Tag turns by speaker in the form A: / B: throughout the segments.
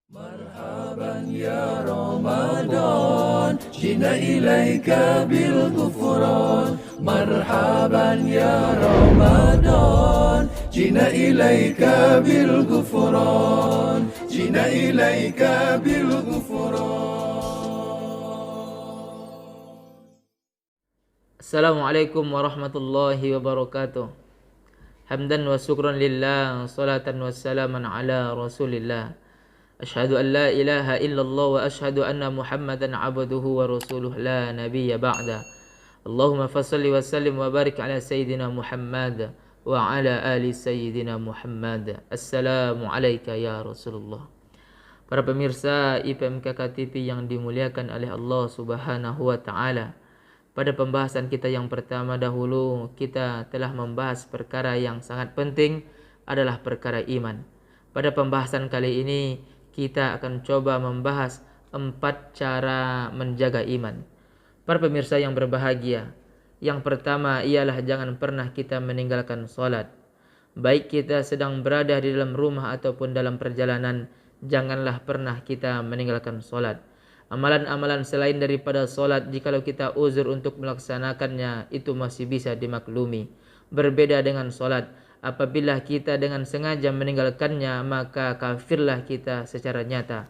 A: مرحبا يا رمضان جئنا إليك بالغفران مرحبا يا رمضان جئنا إليك بالغفران جئنا إليك بالغفران.
B: Assalamualaikum warahmatullahi wabarakatuh. Hamdan wa syukran lillah, salatan wa salaman ala rasulillah. Ashhadu an la ilaha illallah wa ashhadu anna muhammadan abduhu wa rasuluh la nabiyya ba'da. Allahumma fassalli wa sallim wa barik ala sayyidina Muhammad wa ala ali sayyidina Muhammad. Assalamu alayka ya Rasulullah. Para pemirsa IPMKK TV yang dimuliakan oleh Allah Subhanahu wa taala. Pada pembahasan kita yang pertama dahulu, kita telah membahas perkara yang sangat penting adalah perkara iman. Pada pembahasan kali ini, kita akan coba membahas 4 cara menjaga iman. Para pemirsa yang berbahagia, yang pertama ialah jangan pernah kita meninggalkan salat. Baik kita sedang berada di dalam rumah ataupun dalam perjalanan, janganlah pernah kita meninggalkan salat. Amalan-amalan selain daripada solat, jikalau kita uzur untuk melaksanakannya, itu masih bisa dimaklumi. Berbeda dengan solat, apabila kita dengan sengaja meninggalkannya, maka kafirlah kita secara nyata.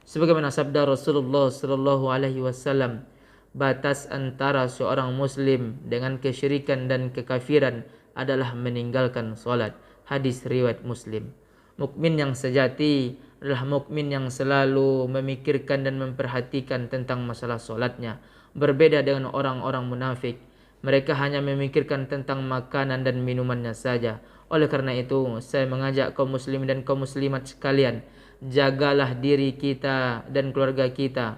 B: Sebagaimana sabda Rasulullah sallallahu alaihi wasallam, batas antara seorang muslim dengan kesyirikan dan kekafiran adalah meninggalkan solat. Hadis riwayat Muslim. Mukmin yang sejati adalah mukmin yang selalu memikirkan dan memperhatikan tentang masalah solatnya. Berbeda dengan orang-orang munafik, mereka hanya memikirkan tentang makanan dan minumannya saja. Oleh karena itu, saya mengajak kaum muslim dan kaum muslimat sekalian, jagalah diri kita dan keluarga kita.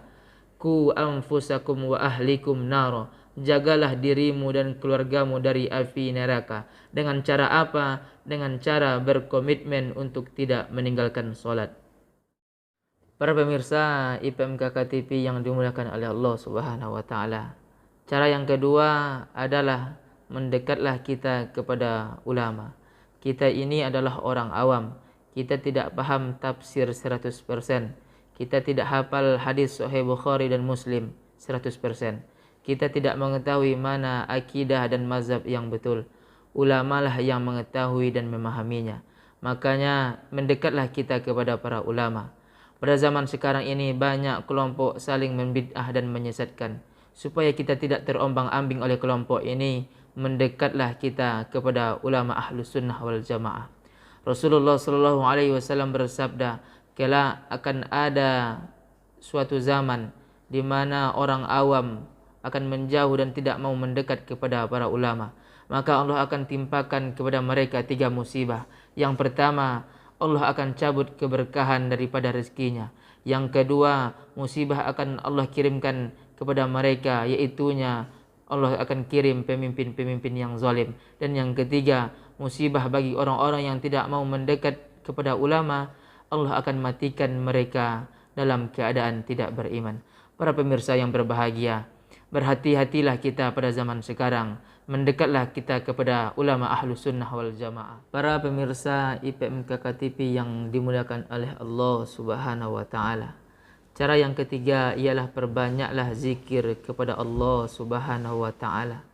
B: Ku anfusakum wa ahlikum naro. Jagalah dirimu dan keluargamu dari api neraka. Dengan cara apa? Dengan cara berkomitmen untuk tidak meninggalkan solat. Para pemirsa IPMKK TV yang dimuliakan oleh Allah Subhanahu wa taala. Cara yang kedua adalah mendekatlah kita kepada ulama. Kita ini adalah orang awam. Kita tidak paham tafsir 100%. Kita tidak hafal hadis Sahih Bukhari dan Muslim 100%. Kita tidak mengetahui mana akidah dan mazhab yang betul. Ulamalah yang mengetahui dan memahaminya. Makanya mendekatlah kita kepada para ulama. Pada zaman sekarang ini banyak kelompok saling membid'ah dan menyesatkan. Supaya kita tidak terombang-ambing oleh kelompok ini, mendekatlah kita kepada ulama Ahlus Sunnah wal Jamaah. Rasulullah sallallahu alaihi wasallam bersabda, kelak akan ada suatu zaman di mana orang awam akan menjauh dan tidak mau mendekat kepada para ulama. Maka Allah akan timpakan kepada mereka 3 musibah. Yang pertama, Allah akan cabut keberkahan daripada rezekinya. Yang kedua, musibah akan Allah kirimkan kepada mereka, yaitunya Allah akan kirim pemimpin-pemimpin yang zalim. Dan yang ketiga, musibah bagi orang-orang yang tidak mau mendekat kepada ulama, Allah akan matikan mereka dalam keadaan tidak beriman. Para pemirsa yang berbahagia, berhati-hatilah kita pada zaman sekarang. Mendekatlah kita kepada ulama Ahlus Sunnah wal Jamaah. Para pemirsa IPMKK TV yang dimuliakan oleh Allah Subhanahu wa taala. Cara yang ketiga ialah perbanyaklah zikir kepada Allah Subhanahu wa taala.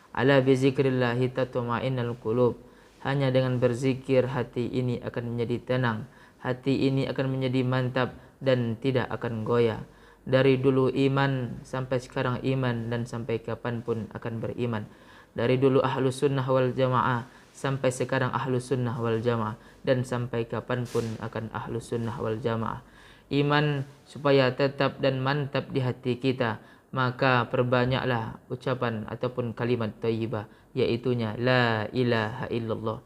B: Ala bi zikrillah tatma'innul qulub. Hanya dengan berzikir hati ini akan menjadi tenang. Hati ini akan menjadi mantap dan tidak akan goyah. Dari dulu iman sampai sekarang iman dan sampai kapanpun akan beriman. Dari dulu Ahlus Sunnah wal Jamaah sampai sekarang Ahlus Sunnah wal Jamaah dan sampai kapanpun akan Ahlus Sunnah wal Jamaah. Iman supaya tetap dan mantap di hati kita, maka perbanyaklah ucapan ataupun kalimat thayyibah, yaitunya la ilaha illallah.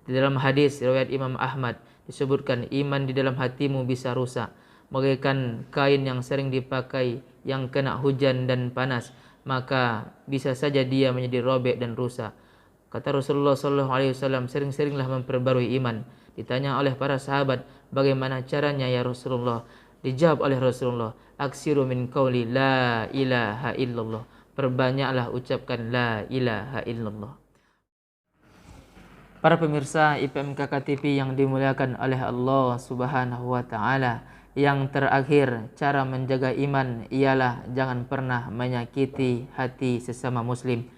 B: Di dalam hadis riwayat Imam Ahmad disebutkan iman di dalam hatimu bisa rusak bagaikan kain yang sering dipakai yang kena hujan dan panas, maka bisa saja dia menjadi robek dan rusak. Kata Rasulullah sallallahu alaihi wasallam, sering-seringlah memperbarui iman. Ditanya oleh para sahabat, bagaimana caranya ya Rasulullah? Dijawab oleh Rasulullah, aksiru min qauli la ilaha illallah. Perbanyaklah ucapkan la ilaha illallah. Para pemirsa IPMKK TV yang dimuliakan oleh Allah Subhanahu wa taala, Yang terakhir, cara menjaga iman ialah jangan pernah menyakiti hati sesama muslim.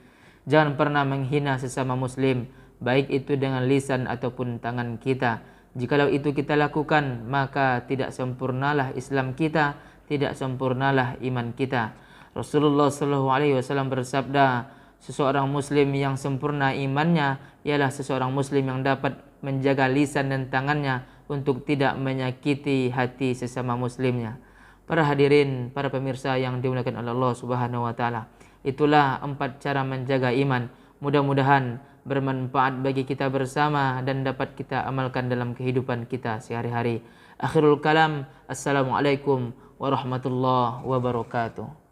B: Jangan pernah menghina sesama muslim, baik itu dengan lisan ataupun tangan kita. Jikalau itu kita lakukan, maka tidak sempurnalah Islam kita, tidak sempurnalah iman kita. Rasulullah SAW bersabda, seseorang muslim yang sempurna imannya ialah seseorang muslim yang dapat menjaga lisan dan tangannya untuk tidak menyakiti hati sesama muslimnya. Para hadirin, para pemirsa yang dimuliakan oleh Allah Subhanahu wa taala. Itulah 4 cara menjaga iman. Mudah-mudahan bermanfaat bagi kita bersama dan dapat kita amalkan dalam kehidupan kita sehari-hari. Akhirul kalam, assalamualaikum warahmatullahi wabarakatuh.